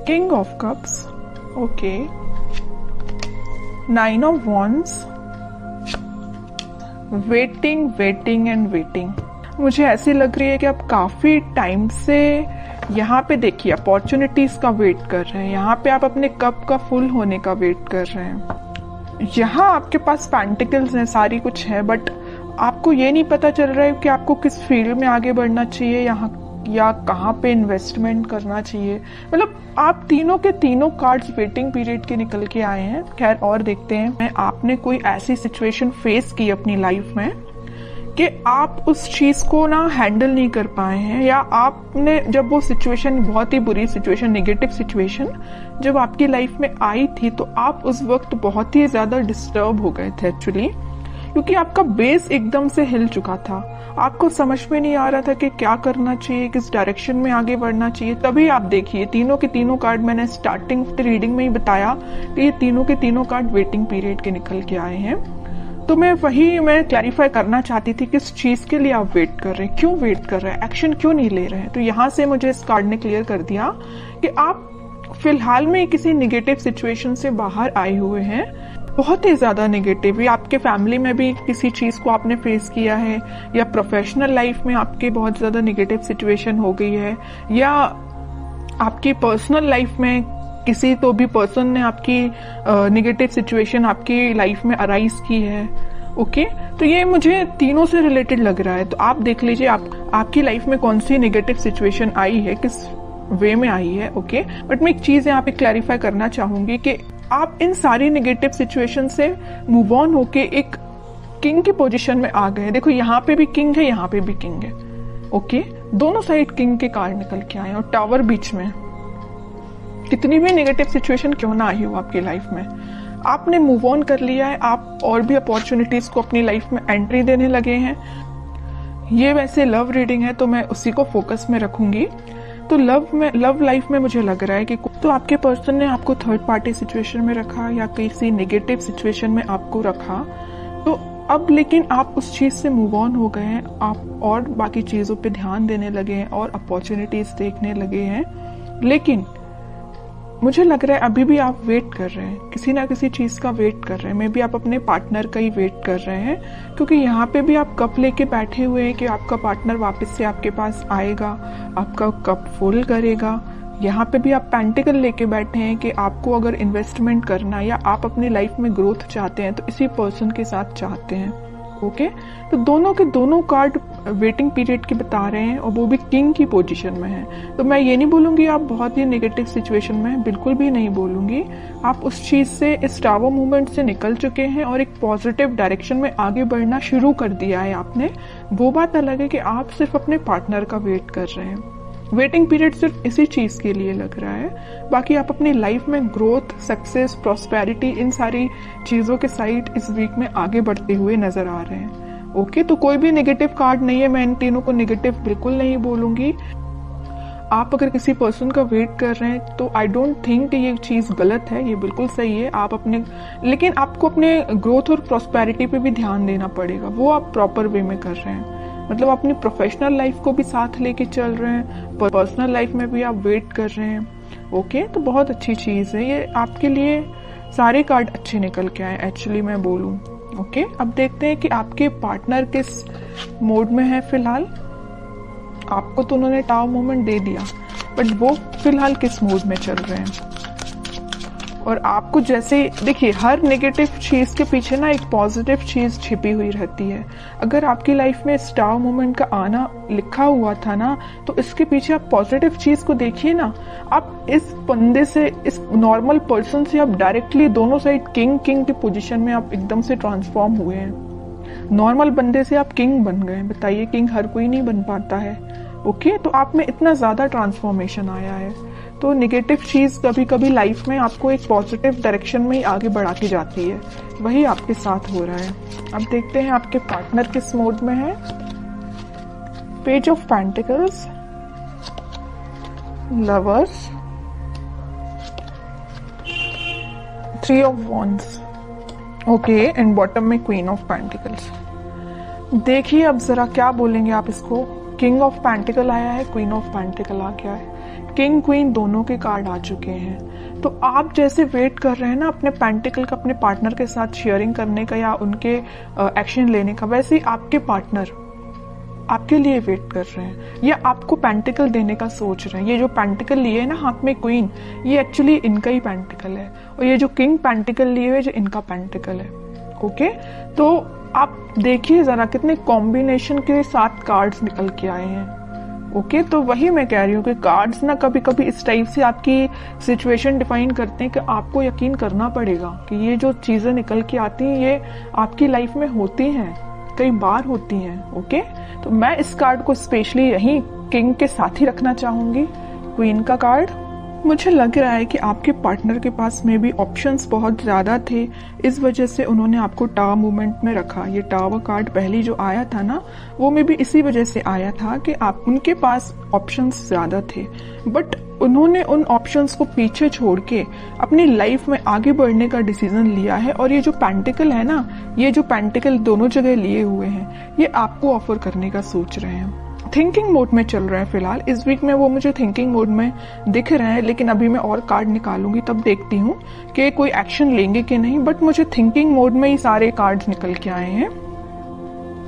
King of cups, okay, 9 of wands, waiting waiting and waiting. मुझे ऐसी लग रही है कि आप काफी टाइम से यहाँ पे देखिए अपॉर्चुनिटीज का वेट कर रहे हैं, यहाँ पे आप अपने कप का फुल होने का वेट कर रहे हैं। यहाँ आपके पास पेंटिकल्स हैं, सारी कुछ है, बट आपको ये नहीं पता चल रहा है कि आपको किस फील्ड में आगे बढ़ना चाहिए यहाँ या कहाँ पे इन्वेस्टमेंट करना चाहिए। मतलब आप तीनों के तीनों कार्ड्स वेटिंग पीरियड के निकल के आए हैं। खैर और देखते हैं, आपने कोई ऐसी सिचुएशन फेस की अपनी लाइफ में कि आप उस चीज को ना हैंडल नहीं कर पाए हैं, या आपने जब वो सिचुएशन, बहुत ही बुरी सिचुएशन, नेगेटिव सिचुएशन जब आपकी लाइफ में आई थी, तो आप उस वक्त बहुत ही ज्यादा डिस्टर्ब हो गए थे एक्चुअली, क्योंकि आपका बेस एकदम से हिल चुका था। आपको समझ में नहीं आ रहा था कि क्या करना चाहिए, किस डायरेक्शन में आगे बढ़ना चाहिए। तभी आप देखिए तीनों के तीनों कार्ड, मैंने स्टार्टिंग रीडिंग में ही बताया कि ये तीनों के तीनों कार्ड वेटिंग पीरियड के निकल के आए हैं। तो मैं क्लैरिफाई करना चाहती थी किस चीज के लिए आप वेट कर रहे हैं, क्यों वेट कर रहे हैं, एक्शन क्यों नहीं ले रहे हैं। तो यहाँ से मुझे इस कार्ड ने क्लियर कर दिया कि आप फिलहाल में किसी निगेटिव सिचुएशन से बाहर आए हुए हैं, बहुत ही ज्यादा नेगेटिव, या आपके फैमिली में भी किसी चीज को आपने फेस किया है, या प्रोफेशनल लाइफ में आपके बहुत ज्यादा नेगेटिव सिचुएशन हो गई है, या आपकी पर्सनल लाइफ में किसी तो भी पर्सन ने आपकी नेगेटिव सिचुएशन आपकी लाइफ में अराइज की है। ओके, तो ये मुझे तीनों से रिलेटेड लग रहा है। तो आप देख लीजिए आपकी लाइफ में कौन सी नेगेटिव सिचुएशन आई है, किस वे में आई है। ओके, बट मैं एक चीज यहाँ पे क्लैरिफाई करना चाहूंगी कि आप इन सारी नेगेटिव सिचुएशन से मूव ऑन होके एक किंग की पोजीशन में आ गए। देखो यहाँ पे भी किंग है, यहाँ पे भी किंग है। ओके, दोनों साइड किंग के कार्ड निकल के आए और टावर बीच में। कितनी भी नेगेटिव सिचुएशन क्यों ना आई हो आपकी लाइफ में, आपने मूव ऑन कर लिया है, आप और भी अपॉर्चुनिटीज को अपनी लाइफ में एंट्री देने लगे हैं। ये वैसे लव रीडिंग है तो मैं उसी को फोकस में रखूंगी। तो लव लाइफ में मुझे लग रहा है कि तो आपके पर्सन ने आपको थर्ड पार्टी सिचुएशन में रखा या किसी नेगेटिव सिचुएशन में आपको रखा, तो अब लेकिन आप उस चीज से मूव ऑन हो गए हैं, आप और बाकी चीजों पे ध्यान देने लगे हैं और अपॉर्चुनिटीज देखने लगे हैं। लेकिन मुझे लग रहा है अभी भी आप वेट कर रहे हैं, किसी ना किसी चीज का वेट कर रहे हैं। मे बी आप अपने पार्टनर का ही वेट कर रहे हैं, क्योंकि यहाँ पे भी आप कप लेके बैठे हुए हैं कि आपका पार्टनर वापस से आपके पास आएगा, आपका कप फुल करेगा। यहाँ पे भी आप पेंटिकल लेके बैठे हैं कि आपको अगर इन्वेस्टमेंट करना है या आप अपनी लाइफ में ग्रोथ चाहते हैं तो इसी पर्सन के साथ चाहते हैं। ओके, तो दोनों के दोनों कार्ड वेटिंग पीरियड की बता रहे हैं और वो भी किंग की पोजीशन में है। तो मैं ये नहीं बोलूंगी आप बहुत ही नेगेटिव सिचुएशन में हैं, बिल्कुल भी नहीं बोलूंगी। आप उस चीज से, इस टावर मूवमेंट से निकल चुके हैं और एक पॉजिटिव डायरेक्शन में आगे बढ़ना शुरू कर दिया है आपने। वो बात अलग है कि आप सिर्फ अपने पार्टनर का वेट कर रहे हैं। वेटिंग पीरियड सिर्फ इसी चीज के लिए लग रहा है, बाकी आप अपनी लाइफ में ग्रोथ, सक्सेस, प्रॉस्पेरिटी, इन सारी चीजों के साइड इस वीक में आगे बढ़ते हुए नजर आ रहे हैं। ओके, तो कोई भी नेगेटिव कार्ड नहीं है, मैं इन तीनों को नेगेटिव बिल्कुल नहीं बोलूंगी। आप अगर किसी पर्सन का वेट कर रहे हैं तो आई डोंट थिंक कि ये चीज गलत है, ये बिल्कुल सही है। आप अपने, लेकिन आपको अपने ग्रोथ और प्रॉस्पेरिटी पे भी ध्यान देना पड़ेगा, वो आप प्रॉपर वे में कर रहे हैं। मतलब अपनी प्रोफेशनल लाइफ को भी साथ लेके चल रहे हैं, पर्सनल लाइफ में भी आप वेट कर रहे हैं। ओके, तो बहुत अच्छी चीज है ये, आपके लिए सारे कार्ड अच्छे निकल के आए एक्चुअली मैं बोलूं। ओके, अब देखते हैं कि आपके पार्टनर किस मोड में है फिलहाल। आपको तो उन्होंने टावर मोमेंट दे दिया, बट वो फिलहाल किस मोड में चल रहे हैं। और आपको जैसे देखिए, हर नेगेटिव चीज के पीछे ना एक पॉजिटिव चीज छिपी हुई रहती है। अगर आपकी लाइफ में स्टार मोमेंट का आना लिखा हुआ था ना, तो इसके पीछे आप पॉजिटिव चीज को देखिए ना। आप इस बंदे से, इस नॉर्मल पर्सन से आप डायरेक्टली दोनों साइड किंग की पोजीशन में आप एकदम से ट्रांसफॉर्म हुए हैं। नॉर्मल बंदे से आप किंग बन गए। बताइए, किंग हर कोई नहीं बन पाता है। ओके, तो आप में इतना ज्यादा ट्रांसफॉर्मेशन आया है। तो नेगेटिव चीज कभी कभी लाइफ में आपको एक पॉजिटिव डायरेक्शन में ही आगे बढ़ाती जाती है, वही आपके साथ हो रहा है। अब देखते हैं आपके पार्टनर किस मोड में है। Page of pentacles, lovers, 3 of wands, okay, and bottom में क्वीन ऑफ पेंटिकल्स। देखिए अब जरा क्या बोलेंगे आप इसको। किंग ऑफ पेंटिकल आया है, क्वीन ऑफ पेंटिकल आ गया है। किंग क्वीन दोनों के कार्ड आ चुके हैं। तो आप जैसे वेट कर रहे हैं ना अपने पेंटिकल का अपने पार्टनर के साथ शेयरिंग करने का या उनके एक्शन लेने का, वैसे ही आपके पार्टनर आपके लिए वेट कर रहे हैं या आपको पेंटिकल देने का सोच रहे हैं। ये जो पेंटिकल लिए है ना हाथ में क्वीन, ये एक्चुअली इनका ही पेंटिकल है, और ये जो किंग पेंटिकल लिए हुए जो इनका पेंटिकल है। ओके, तो आप देखिए जरा कितने कॉम्बिनेशन के साथ कार्ड्स निकल के आए हैं। ओके, तो वही मैं कह रही हूँ कि कार्ड्स ना कभी कभी इस टाइप से आपकी सिचुएशन डिफाइन करते हैं कि आपको यकीन करना पड़ेगा कि ये जो चीजें निकल के आती हैं ये आपकी लाइफ में होती हैं, कई बार होती हैं। ओके, तो मैं इस कार्ड को स्पेशली यही किंग के साथ ही रखना चाहूंगी, क्वीन का कार्ड। मुझे लग रहा है कि आपके पार्टनर के पास में भी ऑप्शंस बहुत ज्यादा थे, इस वजह से उन्होंने आपको टावर मूवमेंट में रखा। ये टावर कार्ड पहली जो आया था ना, वो में भी इसी वजह से आया था कि आप उनके पास ऑप्शंस ज्यादा थे, बट उन्होंने उन ऑप्शंस को पीछे छोड़ के अपनी लाइफ में आगे बढ़ने का डिसीजन लिया है। और ये जो पेंटिकल है ना, ये जो पेंटिकल दोनों जगह लिए हुए हैं, ये आपको ऑफर करने का सोच रहे हैं। थिंकिंग मोड में चल रहा है फिलहाल। इस वीक में वो मुझे थिंकिंग मोड में दिख रहे हैं, लेकिन अभी मैं और कार्ड निकालूंगी तब देखती हूँ कि कोई एक्शन लेंगे कि नहीं, बट मुझे थिंकिंग मोड में ही सारे कार्ड्स निकल के आए हैं।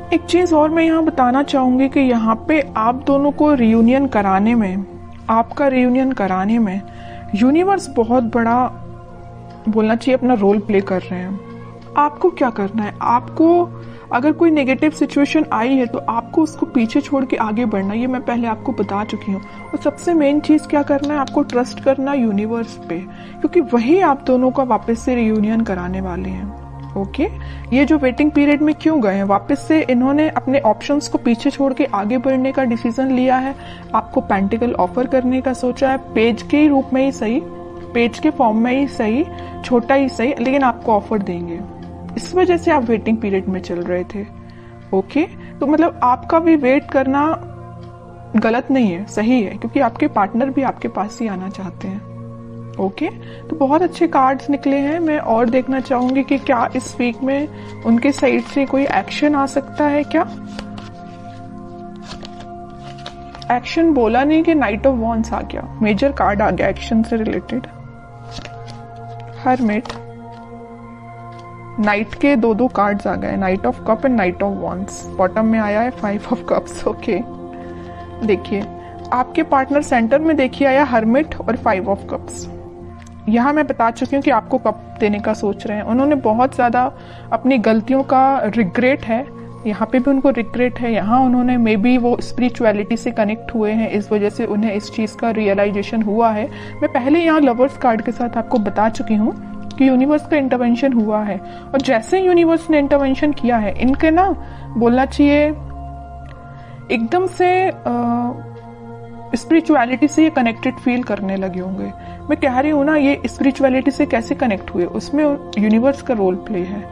एक चीज और मैं यहाँ बताना चाहूंगी कि यहाँ पे आप दोनों को रियूनियन कराने में, आपका रियूनियन कराने में यूनिवर्स बहुत बड़ा बोलना चाहिए अपना रोल प्ले कर रहे हैं। आपको क्या करना है, आपको अगर कोई नेगेटिव सिचुएशन आई है तो आपको उसको पीछे छोड़ के आगे बढ़ना, ये मैं पहले आपको बता चुकी हूँ। और सबसे मेन चीज क्या करना है, आपको ट्रस्ट करना यूनिवर्स पे, क्योंकि वही आप दोनों का वापस से रियूनियन कराने वाले हैं। ओके, ये जो वेटिंग पीरियड में क्यों गए हैं, वापस से इन्होंने अपने ऑप्शंस को पीछे छोड़ के आगे बढ़ने का डिसीजन लिया है। आपको पेंटिकल ऑफर करने का सोचा है, पेज के रूप में ही सही, पेज के फॉर्म में ही सही, छोटा ही सही, लेकिन आपको ऑफर देंगे। इस वजह से आप वेटिंग पीरियड में चल रहे थे। ओके, तो मतलब आपका भी वेट करना गलत नहीं है, सही है, क्योंकि आपके पार्टनर भी आपके पास ही आना चाहते हैं। ओके, तो बहुत अच्छे कार्ड्स निकले हैं। मैं और देखना चाहूंगी कि क्या इस वीक में उनके साइड से कोई एक्शन आ सकता है। क्या एक्शन बोला नहीं कि नाइट ऑफ वॉन्ड्स आ गया, मेजर कार्ड आ गया एक्शन से रिलेटेड। हरमिट, नाइट के दो कार्ड्स आ गए, night of cup and night of wands. Bottom में आया है 5 ऑफ कप्स। ओके, देखिए आपके पार्टनर सेंटर में देखिए आया हरमिट और 5 ऑफ कप्स। यहाँ मैं बता चुकी हूँ कि आपको कप देने का सोच रहे हैं। उन्होंने बहुत ज्यादा अपनी गलतियों का रिग्रेट है, यहाँ पे भी उनको रिग्रेट है, यहाँ उन्होंने मे बी वो स्पिरिचुअलिटी से कनेक्ट हुए हैं, इस वजह से उन्हें इस चीज का रियलाइजेशन हुआ है। मैं पहले यहाँ लवर्स कार्ड के साथ आपको बता चुकी हूँ कि यूनिवर्स का इंटरवेंशन हुआ है, और जैसे यूनिवर्स ने इंटरवेंशन किया है, इनके ना बोलना चाहिए एकदम से स्पिरिचुअलिटी से ये कनेक्टेड फील करने लगे होंगे। मैं कह रही हूँ ना, ये स्पिरिचुअलिटी से कैसे कनेक्ट हुए, उसमें यूनिवर्स का रोल प्ले है।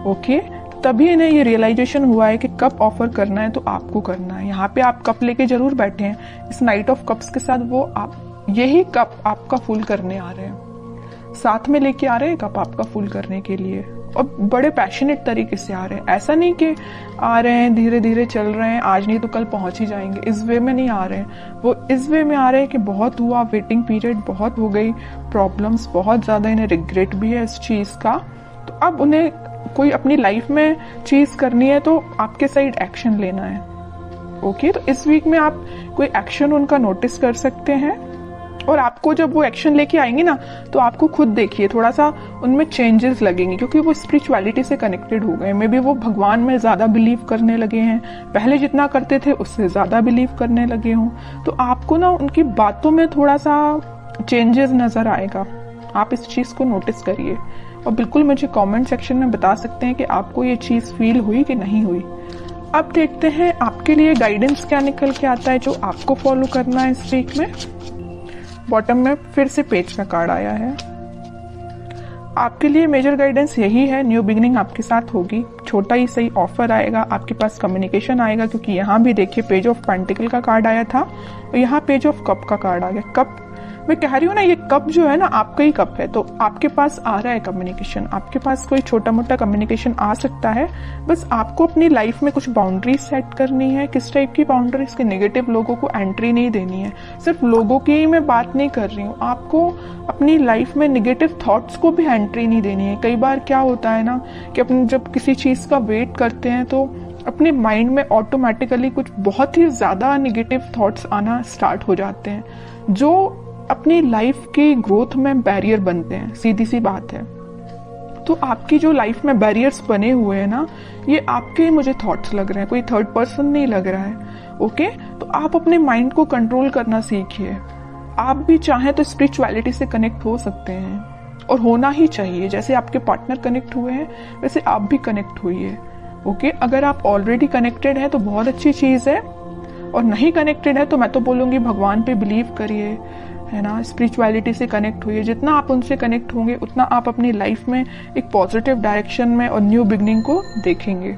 ओके, तभी इन्हें ये रियलाइजेशन हुआ है कि कप ऑफर करना है तो आपको करना है। यहाँ पे आप कप लेके जरूर बैठे हैं, इस नाइट ऑफ कप्स के साथ वो आप यही कप आपका फुल करने आ रहे हैं, साथ में लेके आ रहे हैं कप आपका फुल करने के लिए, और बड़े पैशनेट तरीके से आ रहे हैं। ऐसा नहीं कि आ रहे हैं धीरे धीरे चल रहे हैं, आज नहीं तो कल पहुंच ही जाएंगे, इस वे में नहीं आ रहे हैं। वो इस वे में आ रहे हैं कि बहुत हुआ, वेटिंग पीरियड बहुत हो गई, प्रॉब्लम्स बहुत ज्यादा, इन्हें रिग्रेट भी है इस चीज का। तो अब उन्हें कोई अपनी लाइफ में चीज करनी है तो आपके साइड एक्शन लेना है। ओके, तो इस वीक में आप कोई एक्शन उनका नोटिस कर सकते हैं, और आपको जब वो एक्शन लेके आएंगे ना, तो आपको खुद देखिए थोड़ा सा उनमें चेंजेस लगेंगे, क्योंकि वो स्पिरिचुअलिटी से कनेक्टेड हो गए। मे बी वो भगवान में ज्यादा बिलीव करने लगे हैं, पहले जितना करते थे उससे ज्यादा बिलीव करने लगे हों। तो आपको ना उनकी बातों में थोड़ा सा चेंजेस नजर आएगा, आप इस चीज को नोटिस करिए, और बिल्कुल मुझे कमेंट सेक्शन में बता सकते हैं कि आपको ये चीज फील हुई कि नहीं हुई। अब देखते हैं आपके लिए गाइडेंस क्या निकल के आता है जो आपको फॉलो करना है इस वीक में। बॉटम में फिर से पेज का कार्ड आया है। आपके लिए मेजर गाइडेंस यही है, न्यू बिगिनिंग आपके साथ होगी, छोटा ही सही ऑफर आएगा, आपके पास कम्युनिकेशन आएगा, क्योंकि यहाँ भी देखिए पेज ऑफ पेंटिकल का कार्ड आया था और यहाँ पेज ऑफ कप का कार्ड आ गया। कप मैं कह रही हूँ ना, ये कप जो है ना आपका ही कप है, तो आपके पास आ रहा है कम्युनिकेशन, आपके पास कोई छोटा मोटा कम्युनिकेशन आ सकता है। बस आपको अपनी लाइफ में कुछ बाउंड्रीज सेट करनी है। किस टाइप की बाउंड्रीज? के नेगेटिव लोगों को एंट्री नहीं देनी है। सिर्फ लोगों की ही मैं बात नहीं कर रही हूँ, आपको अपनी लाइफ में नेगेटिव थॉट्स को भी एंट्री नहीं देनी है। कई बार क्या होता है ना कि अपन जब किसी चीज का वेट करते हैं तो अपने माइंड में ऑटोमेटिकली कुछ बहुत ही ज्यादा नेगेटिव थॉट्स आना स्टार्ट हो जाते हैं, जो अपनी लाइफ की ग्रोथ में बैरियर बनते हैं। सीधी सी बात है। तो आपकी जो लाइफ में बैरियर्स बने हुए हैं ना, ये आपके मुझे थॉट्स लग रहे हैं, कोई थर्ड पर्सन नहीं लग रहा है। ओके, तो आप अपने माइंड को कंट्रोल करना सीखिए। आप भी चाहें तो स्पिरिचुअलिटी से कनेक्ट हो सकते हैं, और होना ही चाहिए। जैसे आपके पार्टनर कनेक्ट हुए हैं वैसे आप भी कनेक्ट हुइए। ओके, अगर आप ऑलरेडी कनेक्टेड हैं तो बहुत अच्छी चीज है, और नहीं कनेक्टेड है तो मैं तो बोलूंगी भगवान पे बिलीव करिए, है ना, स्पिरिचुअलिटी से कनेक्ट हुइए। जितना आप उनसे कनेक्ट होंगे उतना आप अपनी लाइफ में एक पॉजिटिव डायरेक्शन में और न्यू बिगनिंग को देखेंगे।